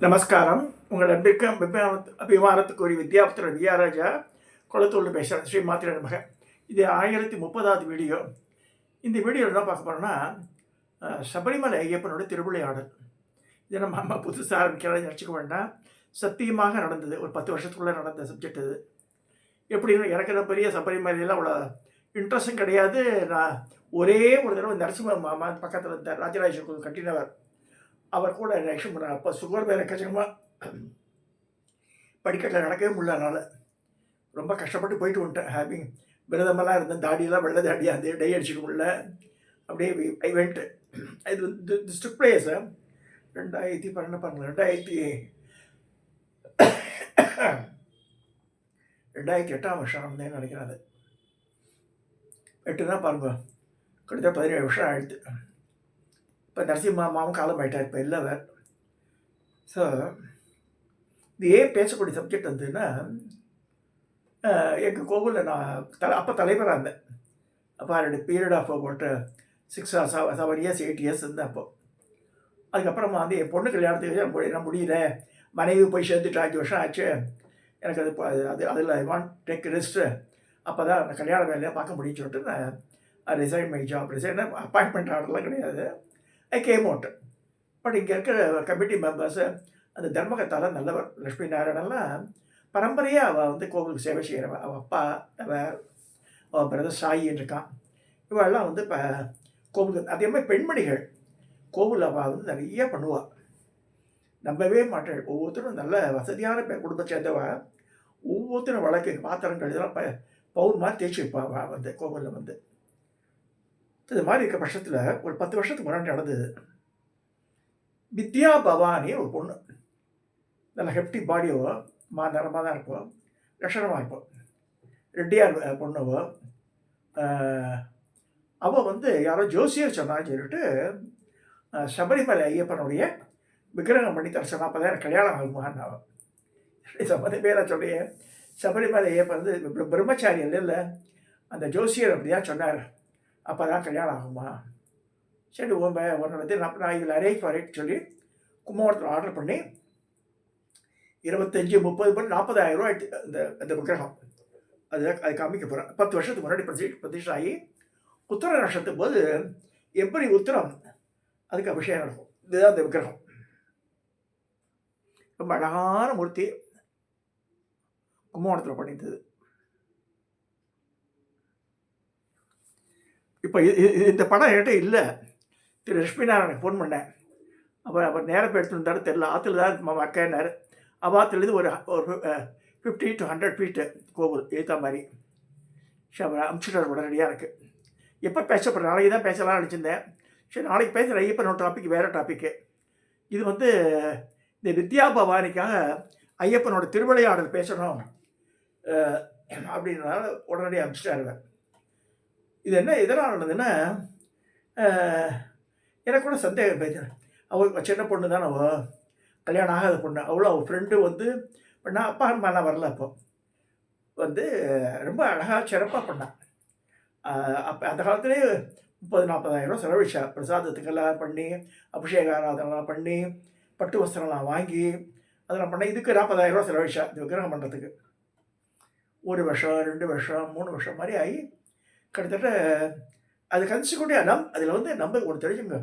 நமஸ்காரம். உங்கள் அன்பிற்கும் அபிமானத்துக்குரிய வித்யாபுத்திரன் விஆராஜா குளத்தூரில் பேசுகிறேன். ஸ்ரீ மாத்திரை நமக. இது 1030வது வீடியோ. இந்த வீடியோவில் என்ன பார்க்க போகிறோன்னா, சபரிமலை ஐயப்பனோட திருவிளையாடல். இது நம்ம புதுசாக ஆரம்பிக்கிறத நினச்சிக்க வேண்டாம். சத்தியமாக நடந்தது. ஒரு 10 வருஷத்துக்குள்ளே நடந்த சப்ஜெக்ட் இது. எப்படின்னு எனக்கு பெரிய சபரிமலையில் அவ்வளோ இன்ட்ரெஸ்டும் கிடையாது. நான் ஒரே ஒரு தடவை நரசிம்ம பக்கத்தில் இருந்த ராஜராஜ கோவில் கட்டினவர், அவர் கூட ஆக்ஷன் பண்ணார். அப்போ சுகர் வேறு கஷ்டமாக படிக்கட்டில் நடக்கவே முடியல. அதனால் ரொம்ப கஷ்டப்பட்டு போயிட்டு வந்துட்டேன். ஹேவிங் விரதமெல்லாம் இருந்தேன். தாடியெல்லாம் வெள்ளை தாடி அந்த டை அடிச்சுக்க முடியல. அப்படியே ஐ வெண்ட். இது வந்து டிஸ்ட்ரிக்ட் பிளேஸ் 2008ஆம் வருஷம் நடந்தேன்னு நினைக்கிறேன். அது 8 தான் பாருங்க, கிட்டத்தட்ட 17 வருஷம் ஆயிடுது. இப்போ நரசிம்மாவும் காலம் ஆகிட்டார், இப்போ இல்லை வேறு. ஸோ இது ஏன் பேசக்கூடிய சப்ஜெக்ட் வந்துன்னா, எங்கள் கோவிலில் நான் அப்போ தலைவராக இருந்தேன். அப்போ என்னுடைய period of about 6 or 7 years 8 years இருந்தேன். அப்போ அதுக்கப்புறமா வந்து என் பொண்ணு கல்யாணத்துக்கு என்ன முடியல, மனைவி போய் சேர்ந்துட்டு 5 வருஷம் ஆச்சு. எனக்கு அது அதில் ஐ வாண்ட் டேக் ரெஸ்ட்டு. அப்போ தான் அந்த கல்யாண வேலையை பார்க்க முடியும்னு சொல்லிட்டு நான் resign my job. Resign appointment ஆர்டர்லாம் கிடையாது. I came out. பட் இங்கே இருக்கிற கமிட்டி மெம்பர்ஸு, அந்த தர்மகத்தால் நல்லவர் லட்சுமி நாராயணெல்லாம் பரம்பரையாக அவள் வந்து கோவிலுக்கு சேவை செய்கிறவன். அவள் அப்பா, அவள் பிரதர் சாயின்னு இருக்கான். இவெல்லாம் வந்து இப்போ கோவிலுக்கு அதே மாதிரி பெண்மணிகள் கோவில் அவள் வந்து நிறைய பண்ணுவாள். நம்பவே மாட்டேன். ஒவ்வொருத்தரும் நல்ல வசதியான குடும்பத்தை சேர்ந்தவ. ஒவ்வொருத்தரும் வழக்கு பாத்திரங்கள் இதெல்லாம் பவுன் மாதிரி தேய்ச்சி வைப்பாள் வந்து கோவிலில் வந்து. இது மாதிரி இருக்க பட்சத்தில் ஒரு 10 வருஷத்துக்கு முன்னாடி நடந்தது. வித்யா பவானி ஒரு பொண்ணு, நல்ல ஹெப்டி பாடியோ, நிறமாக தான் இருப்போம், லட்சணமாக இருப்போம், ரெட்டியார் பொண்ணுவோ. அவள் வந்து யாரோ ஜோசியர் சொன்னான்னு சொல்லிட்டு சபரிமலை ஐயப்பனுடைய விக்கிரகம் பண்ணி தர சொன்னா. அப்போ தான் எனக்கு கல்யாணம் ஆகுமான்னு அவன் சம்மந்த பேரை சொல்லிய சபரிமலை ஐயப்பன் வந்து பிரம்மச்சாரி இல்லை, அந்த ஜோசியர் அப்படியா சொன்னார். அப்போ தான் கல்யாணம் ஆகுமா? சரி ஒன்று வந்து நான் இதில் அரேஞ்ச் பண்ணிட்டு சொல்லி கும்பகோணத்தில் ஆர்டர் பண்ணி 25, 30, 40,000 ரூபா அந்த விக்கிரகம். அது காமிக்க போகிறேன். 10 வருஷத்துக்கு முன்னாடி பிரதிஷ்டை ஆகி உத்தர நட்சத்திரம் போது எப்படி உத்தரம் அதுக்கு அபிஷேகம் நடக்கும். இதுதான் அந்த விக்கிரகம். ரொம்ப அழகான மூர்த்தி, கும்பகோணத்தில் பண்ணியிருந்தது. இப்போ இந்த படம் என்கிட்ட இல்லை. திரு லட்சுமி நாராயணனுக்கு ஃபோன் பண்ணேன். அவர் நேரம் போய் எடுத்துட்டு இருந்தாரு தெரியல. ஆற்றுல தான் அக்கன்னார். அவாத்துலேருந்து ஒரு 50 to 100 feet கோவில் ஏற்ற மாதிரி. சரி, அவர் அமுச்சுட்டார் உடனடியாக இருக்குது. எப்போ பேசப்படுற நாளைக்கு தான் பேசலாம்னு நினச்சிருந்தேன். சரி, நாளைக்கு பேசுகிற ஐயப்பனோட டாபிக் வேறு டாப்பிக்கு. இது வந்து இந்த வித்யா பவானிக்காக ஐயப்பனோட திருவிளையாடல் பேசணும் அப்படின்றனால உடனடியாக அனுப்பிச்சிட்டாரு. இது என்ன எதனால் நடந்ததுன்னா, எனக்கு கூட சந்தேகம் பேசுகிறேன். அவள் சின்ன பொண்ணு தானே, அவள் கல்யாணம் ஆகாத பொண்ணு. அவளும் அவள் ஃப்ரெண்டு வந்து பண்ணால். அப்பா அம்மாலாம் வரல. அப்போ வந்து ரொம்ப அழகாக சிறப்பாக பண்ணான். அப்போ அந்த காலத்துலேயே 30,000-40,000 ரூபா செலவழிச்சா. பிரசாதத்துக்கெல்லாம் பண்ணி, அபிஷேக ஆராதனைலாம் பண்ணி, பட்டு வஸ்திரம்லாம் வாங்கி அதெல்லாம் பண்ண. இதுக்கு 40,000 ரூபா செலவழிச்சா இந்த விக்கிரகம் பண்ணுறதுக்கு. 1 வருஷம் 2 வருஷம் 3 வருஷம் மாதிரி ஆகி கிட்டத்தட்ட அது கன்சிக்யூட்டிவ் அதில் வந்து ஒரு தெரிஞ்சுங்க,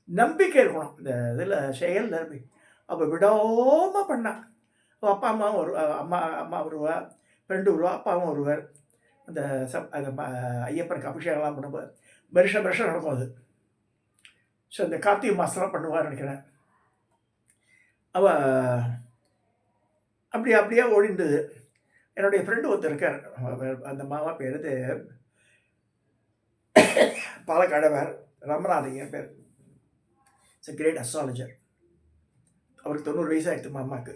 நம்பிக்கை இருக்கணும் இந்த இதில் செயல் நம்பி. அப்போ விடாமல் பண்ணான். அப்பா அம்மாவும் அம்மா வருவா, ஃப்ரெண்டு வருவா, அப்பாவும் வருவார். அந்த ஐயப்பனுக்கு அபிஷேகம்லாம் பண்ணும்போது வருஷம் நடக்கும் அது. ஸோ இந்த கார்த்திகை மாதம்லாம் பண்ணுவான்னு நினைக்கிறேன். அவள் அப்படியே ஓடிந்தது. என்னுடைய ஃப்ரெண்டு ஒருத்தர் இருக்கார், அந்த மாமா பேர் பாலக்காடவர் ரமநாதன் பேர். It's great astrologer. அவருக்கு 90 வயசு ஆகிடுது. அம்மாவுக்கு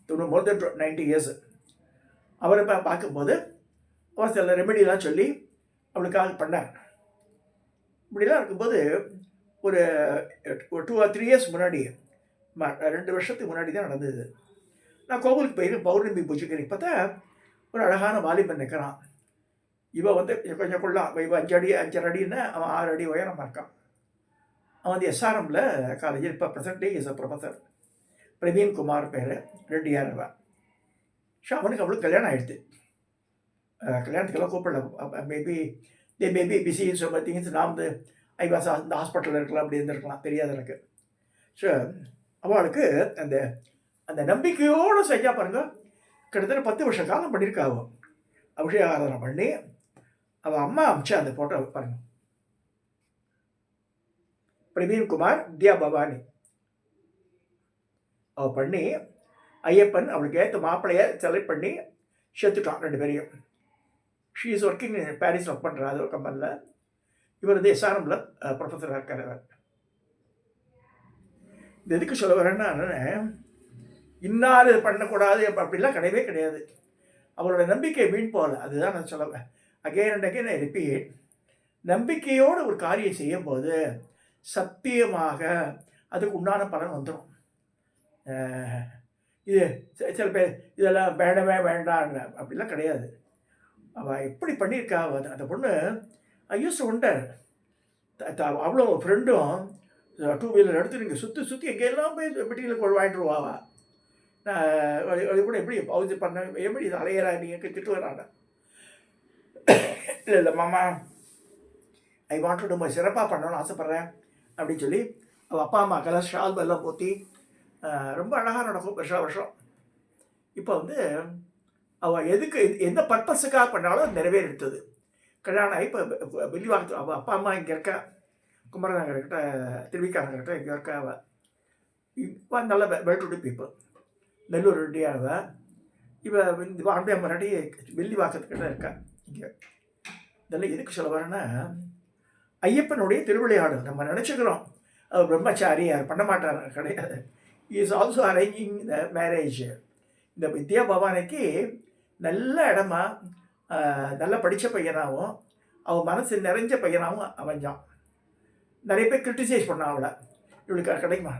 90, more than 90 years. அவரை பார்க்கும்போது அவர் சில ரெமெடிலாம் சொல்லி அவளுக்காக பண்ணார். இப்படிலாம் இருக்கும்போது ஒரு 2 or 3 years முன்னாடி, 2 வருஷத்துக்கு முன்னாடி தான் நடந்தது. நான் கோவிலுக்கு போயிட்டு பௌர்ணமி பூஜைக்கு பார்த்தா ஒரு அழகான வாலிபன் நிற்கிறான். இவன் வந்து கொஞ்சம் கொள்ளலாம். இவன் 5 அடின்னா அவன் 6 அடி உயரமாக இருக்கான். அவன் வந்து எஸ்ஆர்எம்மில் காலேஜில் இப்போ present day is a professor. Praveen Kumar பேர், ரெட்டியார் அவன். ஸோ அவனுக்கு அவளுக்கு கல்யாணம் ஆகிடுது. கல்யாணத்துக்கெல்லாம் கூப்பிடல. Maybe busy so things. நான் வந்து ஐவாஸ் அந்த ஹாஸ்பிட்டலில் இருக்கலாம், அப்படி இருந்திருக்கலாம், தெரியாது எனக்கு. ஸோ அவளுக்கு அந்த அந்த நம்பிக்கையோடு செஞ்சா பாருங்க, கிட்டத்தட்ட 10 வருஷ காலம் பண்ணியிருக்கா. அவள் அபிஷேக ஆராதனை பண்ணி அவள் அம்மா அமிச்சா அந்த ஃபோட்டோ பாருங்க. பிரவீன் குமார், வித்யா பவானி அவள் பண்ணி ஐயப்பன் அவளுக்கு ஏற்ற மாப்பிள்ளையை செலக்ட் பண்ணி சேர்த்துட்டான் 2 பேரையும். She is working Paris work பண்ணுறா, அது ஒரு கம்பெனியில். இவர் வந்து எஸ்ஆர்எம்ல ப்ரொஃபஸராக இருக்கார். அவர் இது எதுக்கு சொல்ல வரேன்னா, இன்னார் இது பண்ணக்கூடாது அப்படிலாம் கிடையவே கிடையாது. அவளோட நம்பிக்கை வீண் போகல, அதுதான் நான் சொல்லுவேன். Again and again I repeat, நம்பிக்கையோடு ஒரு காரியம் செய்யும்போது சத்தியமாக அதுக்கு உண்டான பலன் வந்துடும். இது சில பேர் இதெல்லாம் வேண்டவே வேண்டாம் அப்படிலாம் கிடையாது. அவள் எப்படி பண்ணியிருக்கா அந்த பொண்ணு. ஐயூஸ் உண்டர் அவ்வளோ ஃப்ரெண்டும் 2 வீலர் எடுத்து நீங்கள் சுற்றி எங்கெல்லாம் போய் மெட்டீரியல் வாங்கிட்டுருவாவா. நான் அது கூட எப்படி பவுஜ் பண்ண, எப்படி இது அலையிறா நீங்கள் திட்டு வராங்க. இல்லை மாமா, ஐ வாண்ட் டு சிறப்பாக பண்ணணும்னு ஆசைப்பட்றேன் அப்படின்னு சொல்லி அவள் அப்பா அம்மாக்கெல்லாம் ஷால் எல்லாம் போற்றி ரொம்ப அழகாக நடக்கும் வருஷம். இப்போ வந்து அவள் எதுக்கு எந்த பர்பஸுக்காக பண்ணாலும் அது நிறைவேறிடுத்தது. கல்யாணம் ஆகி இப்போ வெளிவாங்க. அவள் அப்பா அம்மா இங்கே இருக்கா, குமரநகர்கிட்ட, திருவிக்காரங்கிட்ட இங்கே இருக்கா. அவள் இப்போ நல்ல well to do people, Nellore ரெட்டியாக. அவள் இவள் இந்த வாண்டியா முன்னாடி வெள்ளிவாக்கத்துக்கிட்ட இருக்கா இங்கே. இதெல்லாம் எதுக்கு சொல்ல வரேன்னா, ஐயப்பனுடைய திருவிளையாடல் நம்ம நினச்சிக்கிறோம் அவர் பிரம்மச்சாரி, யார் பண்ண மாட்டார், கிடையாது. Is also arranging the marriage. இந்த வித்யா பவானிக்கு நல்ல இடமா, நல்லா படித்த பையனாகவும் அவன் மனசு நிறைஞ்ச பையனாகவும் அமைஞ்சான். நிறைய பேர் கிரிட்டிசைஸ் பண்ணான் அவளை, இவளுக்கு கிடைக்குமா.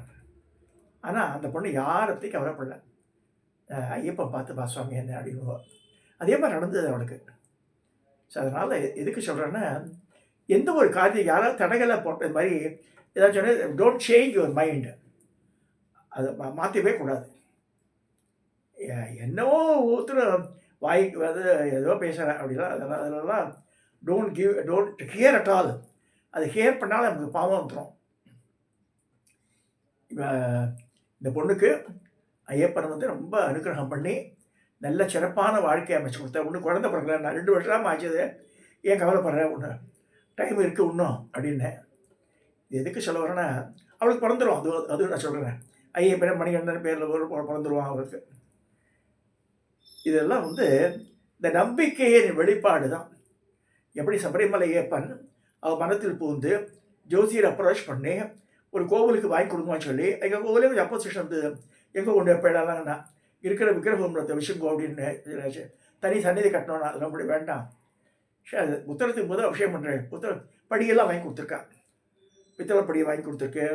ஆனால் அந்த பொண்ணு யாரை பற்றி கவலைப்படல. ஐயப்பன் பார்த்து சுவாமி என்ன அப்படிங்குவோம். அதே மாதிரி நடந்தது அவளுக்கு. ஸோ அதனால் எதுக்கு சொல்கிறேன்னா, எந்த ஒரு காரியம் யாராவது தடைகளை போட்ட மாதிரி ஏதாச்சும் சொன்னால், டோன்ட் சேஞ்ச் யுவர் மைண்டு. அதை மாற்றவே கூடாது. என்னவோ ஒருத்தர் வாய்க்கு வந்து ஏதோ பேசுகிறேன் அப்படிலாம் அதெல்லாம் டோன்ட் ஹியர் அட் ஆல். அது ஹியர் பண்ணாலும் நமக்கு பாவம் வந்துடும். இந்த பொண்ணுக்கு ஐயப்பன் வந்து ரொம்ப அனுகிரகம் பண்ணி நல்ல சிறப்பான வாழ்க்கையை அமைச்சு கொடுத்தேன். ஒன்று குழந்தை பிறக்கல, நான் 2 வருஷமாக ஆச்சுது, ஏன் கவலைப்படுறேன், ஒன்று டைம் இருக்குது இன்னும் அப்படின்னேன். இது எதுக்கு சொல்ல வரேன்னா, அவளுக்கு பிறந்துடும். அதுவும் நான் சொல்கிறேன், ஐயப்பன் மணிகண்டன் பேரில் பிறந்துருவான் அவளுக்கு. இதெல்லாம் வந்து இந்த நம்பிக்கையின் வெளிப்பாடு தான். எப்படி சபரிமலை ஐயப்பன் அவள் மனத்தில் பூந்து ஜோசியர் அப்ரோச் பண்ணி ஒரு கோவிலுக்கு வாங்கி கொடுக்குமான்னு சொல்லி, எங்கள் கோவிலே கொஞ்சம் அப்போசிஷன் வந்து எங்கே கொண்டு போயிடலாம்னா இருக்கிற விக்கிரகத்தை விஷயங்கோ அப்படின்னு தனி சந்நிதி கட்டணும்னா அதெல்லாம் அப்படி வேண்டாம். அது உத்தரத்துக்கு போது அபிஷேகம் பண்ணுறேன். படியெல்லாம் வாங்கி கொடுத்துருக்கா. பித்தளை படியை வாங்கி கொடுத்துருக்கு.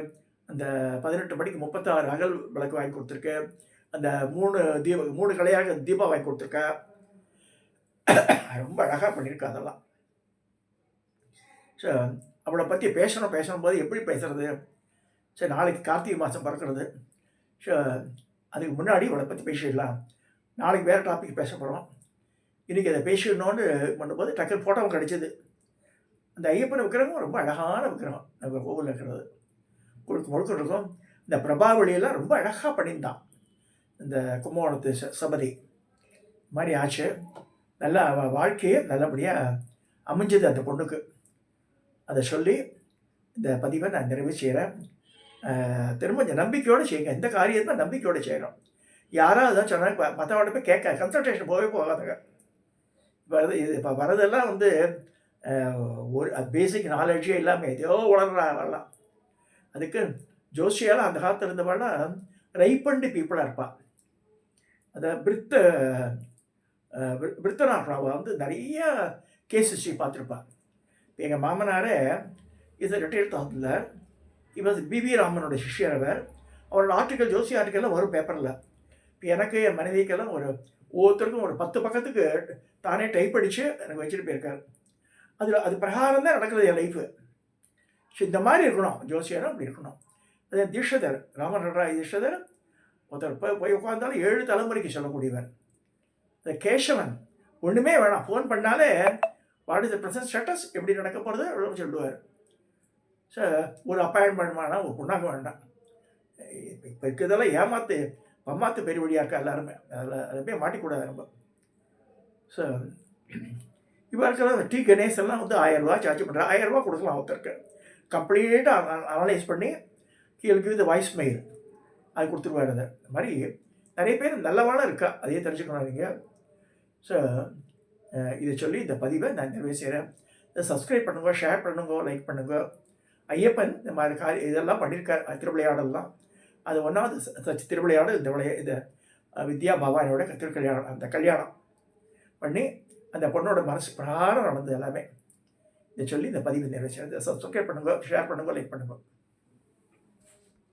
அந்த 18 படிக்கு 36 அகல் விளக்கு வாங்கி கொடுத்துருக்கு. அந்த 3 கலையாக தீபா வாங்கி கொடுத்துருக்கா. ரொம்ப அழகாக பண்ணியிருக்கா அதெல்லாம். ஸோ அவளை பற்றி பேசும்போது எப்படி பேசுகிறது. சரி, நாளைக்கு கார்த்திகை மாதம் பிறக்கிறது. ஸோ அதுக்கு முன்னாடி அவளை பற்றி பேசிடலாம். நாளைக்கு வேறு டாபிக் பேச போகிறோம். இன்றைக்கி அதை பேசிடணுன்னு பண்ணும்போது டக்குனு ஃபோட்டோவும் கிடச்சிது. அந்த ஐயப்பன் விக்கிரகம் ரொம்ப அழகான விக்கிரகம். நம்ம கோவிலில் இருக்கிறது முழுக்க இருக்கும். இந்த பிரபாவளியெல்லாம் ரொம்ப அழகாக பண்ணியிருந்தான். இந்த கும்பகோணத்து சபதி மாதிரி ஆச்சு. நல்லா வாழ்க்கையை நல்லபடியாக அமைஞ்சது அந்த பொண்ணுக்கு. அதை சொல்லி இந்த பதிவை நான் நிறைவு செய்கிறேன். திரும்ப நம்பிக்கையோடு செய்யுங்க. எந்த காரியத்தை நம்பிக்கையோடு செய்யணும். யாராவது தான் சொன்னாங்க, மற்றவங்க போய் கேட்க கன்சல்டேஷன் போகாதுங்க. இப்போ வரதெல்லாம் வந்து ஒரு பேசிக் நாலேஜே இல்லாமல் எதையோ வரலாம். அதுக்கு ஜோசியால் அந்த காலத்தில் இருந்தவெல்லாம் ரைப்பண்டு பீப்புளாக இருப்பாள். அதை பிரித்தனாக வந்து நிறைய கேஸ் ஹிஸ்ட்ரி பார்த்துருப்பாள். இப்போ எங்கள் மாமனாரே இஸ் ரிட்டையர்ட் ஆஃபீஸர். இவர் பிவி ராமனோட சிஷ்யர். அவரோட ஆர்டிக்கல், ஜோசி ஆர்டிக்கல்லாம் வரும் பேப்பரில். இப்போ எனக்கு என் மனைவிக்கெல்லாம் ஒவ்வொருத்தருக்கும் ஒரு 10 பக்கத்துக்கு தானே டைப் அடித்து எனக்கு வச்சுட்டு போயிருக்காரு. அது பிரகாரம் தான் நடக்கிறது என் லைஃபு. ஸோ இந்த மாதிரி இருக்கணும், ஜோசியரும் அப்படி இருக்கணும். அதே தீட்சிதர், ராமநடராஜ தீட்சிதர் ஒருத்தர் போய் உட்காந்தாலும் 7 தலைமுறைக்கு சொல்லக்கூடியவர். இந்த கேசவன் ஒன்றுமே வேணாம், ஃபோன் பண்ணாலே what is the present status, எப்படி நடக்க போகிறது அப்படின்னு சொல்லுவார். ஸோ ஒரு அப்பாயின்மெண்ட் வேணாம், ஒரு புண்ணாக்கு வேண்டாம். இப்போ இருக்கிறதெல்லாம் பம்மாத்து பெருவழியாக இருக்கா எல்லாருமே. அதில் போய் மாட்டிக்கூடாது நம்ம. ஸோ இப்போ இருக்கிற டி கணேசெல்லாம் வந்து 1000 ரூபா சார்ஜ் பண்ணுறாரு. 1000 ரூபா கொடுக்கலாம் ஒருத்தருக்கு. கம்ப்ளீட்டாக அனலைஸ் பண்ணி கீழே இது வாய்ஸ் மெயில் அது கொடுத்துருவாரு. அது மாதிரி நிறைய பேர் நல்லவான இருக்கா, அதையே தெரிஞ்சுக்கணும் நீங்கள். ஸோ இதை சொல்லி இந்த பதிவை நான் நிறைவே செய்கிறேன். இதை சப்ஸ்கிரைப் பண்ணுங்க, ஷேர் பண்ணுங்க, லைக் பண்ணுங்க. ஐயப்பன் இந்த மாதிரி இதெல்லாம் பண்ணியிருக்கார், திருவிளையாடலாம். அது 1வது திருவிளையாடல் இந்த வித்யா பவானியோட திருக்கல்யாணம், அந்த கல்யாணம் பண்ணி அந்த பொண்ணோட மனசு பிரகாரம் நடந்தது எல்லாமே. இதை சொல்லி இந்த பதிவு நிறைவேற்ற. சப்ஸ்கிரைப் பண்ணுங்க, ஷேர் பண்ணுங்க, லைக் பண்ணுங்க.